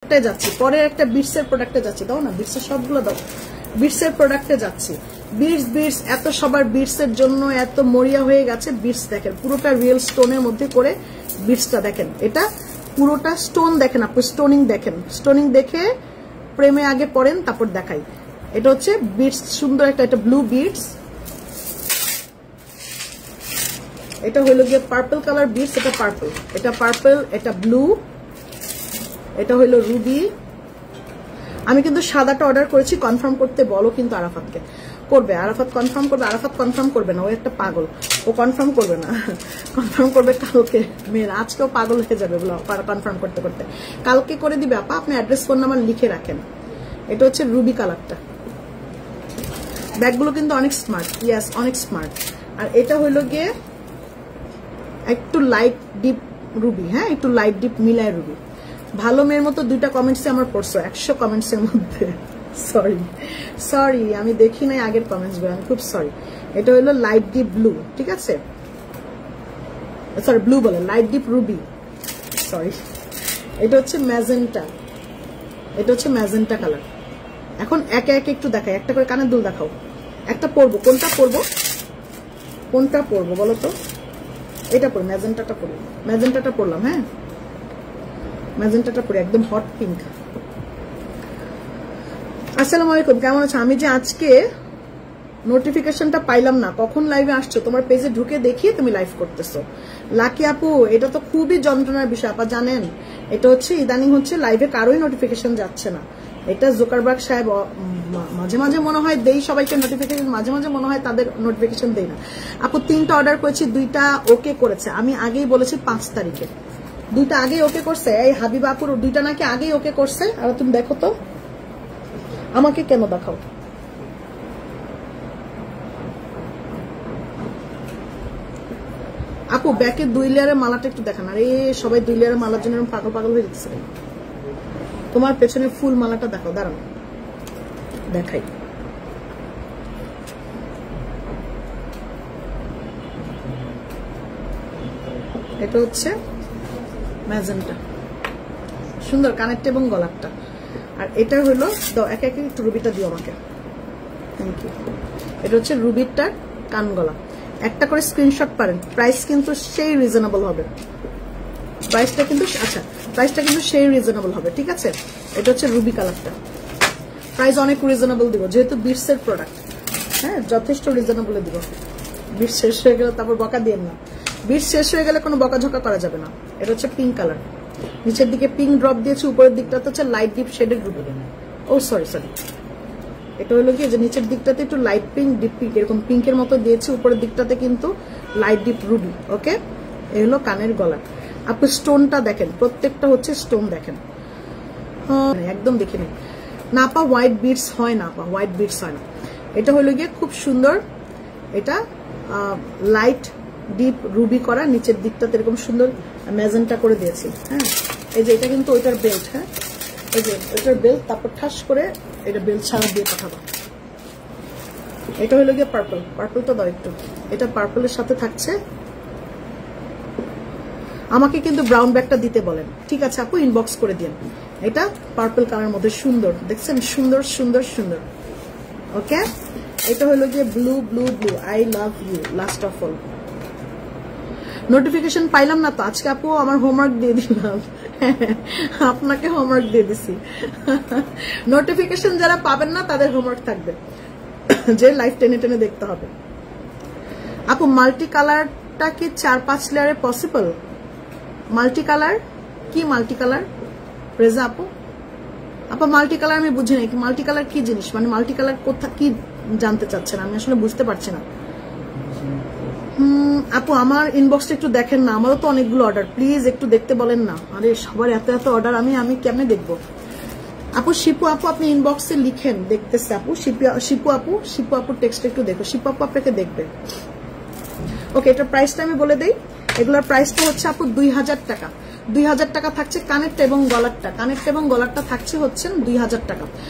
যাচ্ছি, পরে একটা বিটসের প্রোডাক্টে যাচ্ছি। দাও না বিটসের সবগুলো দাও। বিটসের প্রোডাক্টে যাচ্ছি। বিটস এত সবার বিটসের জন্য এত মরিয়া হয়ে গেছে। বিটস দেখেন পুরোটা রিয়েল স্টোনের মধ্যে করে বিটসটা দেখেন, এটা পুরোটা স্টোন দেখেন আপনি, স্টোনিং দেখেন। স্টোনিং দেখে প্রেমে আগে পড়েন তারপর দেখাই। এটা হচ্ছে বিটস, সুন্দর একটা, এটা ব্লু বিটস, এটা হইলো গিয়ে পার্পল কালার বিটস, এটা পার্পল, এটা পার্পল, এটা ব্লু, এটা হইলো রুবি। আমি কিন্তু সাদাটা অর্ডার করেছি, কনফার্ম করতে বলো কিন্তু আরাফাতকে। করবে আরাফাত, কনফার্ম করবে। আরাফাত কনফার্ম করবে না, ও একটা পাগল, ও কনফার্ম করবে না। কনফার্ম করবে কালকে। মেয়ের আজকেও পাগল হয়ে যাবে বলো কনফার্ম করতে করতে। কালকে করে দিবে আপা, আপনি অ্যাড্রেস ফোন নাম্বার লিখে রাখেন। এটা হচ্ছে রুবি কালারটা। ব্যাগগুলো কিন্তু অনেক স্মার্ট, ইয়াস অনেক স্মার্ট। আর এটা হইলো গিয়ে একটু লাইট ডিপ রুবি, হ্যাঁ একটু লাইট ডিপ মিলায় রুবি। ভালো মেয়ের মতো দুইটা কমেন্টসে আমার পড়ছো 100 কমেন্টসের মধ্যে। সরি আমি দেখি নাই আগের কমেন্টস গুলো, আমি খুব সরি। এটা হলো লাইট ডিপ ব্লু, ঠিক আছে, সরি ব্লু বলে লাইট ডিপ রুবি, সরি। এটা হচ্ছে ম্যাজেন্টা, এটা হচ্ছে ম্যাজেন্টা কালার। এখন একে একে একটু দেখাই, একটা করে কানের দুল দেখাও। একটা পরবো, কোনটা পরবো, কোনটা পরবো বলো তো? এটা পরি, ম্যাজেন্টাটা পরি, ম্যাজেন্টাটা পরলাম। হ্যাঁ ম্যাজেন্টাটা পরি, একদম হট পিঙ্ক। আসসালামু আলাইকুম, কেমন আছো? আমি যে আজকে নোটিফিকেশনটা পাইলাম না, কখন লাইভে আসছো, তোমার পেজে ঢুকে দেখিয়ে তুমি লাইভ করতেছো। লাকি আপু, এটা তো খুবই যন্ত্রণার বিষয় আপা, জানেন? এটা হচ্ছে ইদানিং হচ্ছে লাইভে কারোই নোটিফিকেশন যাচ্ছে না। এটা জুকারবার্গ সাহেব মাঝে মাঝে মনে হয় দেই সবাইকে নোটিফিকেশন, মাঝে মাঝে মনে হয় তাদের নোটিফিকেশন দেই না। আপু 3টা অর্ডার করেছি, 2টা ওকে করেছে। আমি আগেই বলেছি 5 তারিখে, 2টা আগেই ওকে করছে। এই হাবিবা আপুর 2টা নাকি আগেই ওকে করছে। আর তুমি দেখো তো, আমাকে কেন দেখাও? আপু ব্যাকের 2 লেয়ারের মালাটা একটু দেখান। আরে সবাই 2 লেয়ারের মালার জন্য পাগল পাগল হয়ে যাচ্ছে। তোমার পেছনে ফুল মালাটা দেখাও, দাঁড়াও দেখাই। এটা হচ্ছে ম্যাজেন্টা, সুন্দর কানেরটা এবং গলারটা। আর এটা হলো দাও, একে একে একটু রুবিটা দিও আমাকে, থ্যাংক ইউ। এটা হচ্ছে রুবিটার কান গলা। একটা করে স্ক্রিনশট পারেন। প্রাইস কিন্তু সেই রিজনেবল হবে, প্রাইসটা কিন্তু আচ্ছা, প্রাইসটা কিন্তু সেই রিজনেবল হবে, ঠিক আছে? এটা হচ্ছে রুবি কালারটা, প্রাইস অনেক রিজনেবল দিব যেহেতু বিটসের প্রোডাক্ট। হ্যাঁ যথেষ্ট রিজনেবলে দিব। বিট শেষ হয়ে গেলে তারপর বকা দিয়েন না, বিট শেষ হয়ে গেলে কোনো বকাঝকা করা যাবে না। এটা হচ্ছে পিঙ্ক কালার, নিচের দিকে পিঙ্ক ড্রপ দিয়েছি, উপরের দিকটাতে হচ্ছে লাইট ডিপ শেডের রুবি। ও সরি, এটা হলো কি যে নিচের দিকটাতে একটু লাইট পিঙ্ক ডিপ পিঙ্ক এরকম পিঙ্কের মতো দিয়েছি, উপরের দিকটাতে কিন্তু লাইট ডিপ রুবি। ওকে, এই হলো কানের গলা। আপনি স্টোনটা দেখেন, প্রত্যেকটা হচ্ছে স্টোন দেখেন, একদম দেখে নিন না পা। হোয়াইট বিটস হয় না পা, হোয়াইট বিটস হয় না। এটা হলো গিয়ে খুব সুন্দর, এটা লাইট ডিপ রুবি করা, নিচের দিকটাতে এরকম সুন্দর ম্যাজেন্টা করে দিয়েছি। হ্যাঁ এই যে এটা কিন্তু ওইটার বেল্ট, হ্যাঁ এই যে ওইটার বেল্ট, তারপর ঠাস করে এটা বেল্ট ছাড়া দিয়ে পাঠাবো। এটা হলো গিয়ে পার্পল, পার্পল তো দাও একটু। এটা পার্পলের সাথে থাকছে। আমাকে কিন্তু ব্রাউন ব্যাগটা দিতে বলেন, ঠিক আছে আপু, ইনবক্স করে দিন। এটা পার্পল কালার মধ্যে সুন্দর, দেখছেন সুন্দর সুন্দর সুন্দর। ওকে, এটা হলো গিয়ে blue blue blue, I love you last of all. Notification পাইলাম না তো আজকে আপু, আমার হোমওয়ার্ক দিয়ে দিলাম। আপনাকে হোমওয়ার্ক দিয়ে দিছি। নোটিফিকেশন যারা পাবেন না তাদের হোমওয়ার্ক থাকবে যে লাইভ টেনে টেনে দেখতে হবে। আপু মাল্টি কালারটা কি 4-5 লেয়ারে পসিবল? মাল্টি কালার কি? মাল্টি কালার রেজা আপু, আপা মাল্টি কালার আমি বুঝি না, মাল্টি কালার কি জিনিস, মানে মাল্টি কালার কোথা কি জানতে চাচ্ছেন, আমি আসলে বুঝতে পারছি না। আপু আমার ইনবক্সটা একটু দেখেন না, আমারও তো অনেকগুলো অর্ডার, প্লিজ একটু দেখতে বলেন না। আরে সবার এত এত অর্ডার, আমি কেমনে দেখবো? আপু শিপু আপু আপনি ইনবক্সে লিখেন, দেখতেছে আপু। শিপু আপুর টেক্সট একটু দেখো, শিপু আপু আপনাকে দেখবে। ওকে, এটা প্রাইসটা আমি বলে দেই। এগুলোর প্রাইসটা হচ্ছে আপু 2000 টাকা। 2000 টাকা থাকছে কানেরটা এবং গলারটা, কানেরটা এবং গলারটা থাকছে হচ্ছে 2000 টাকা।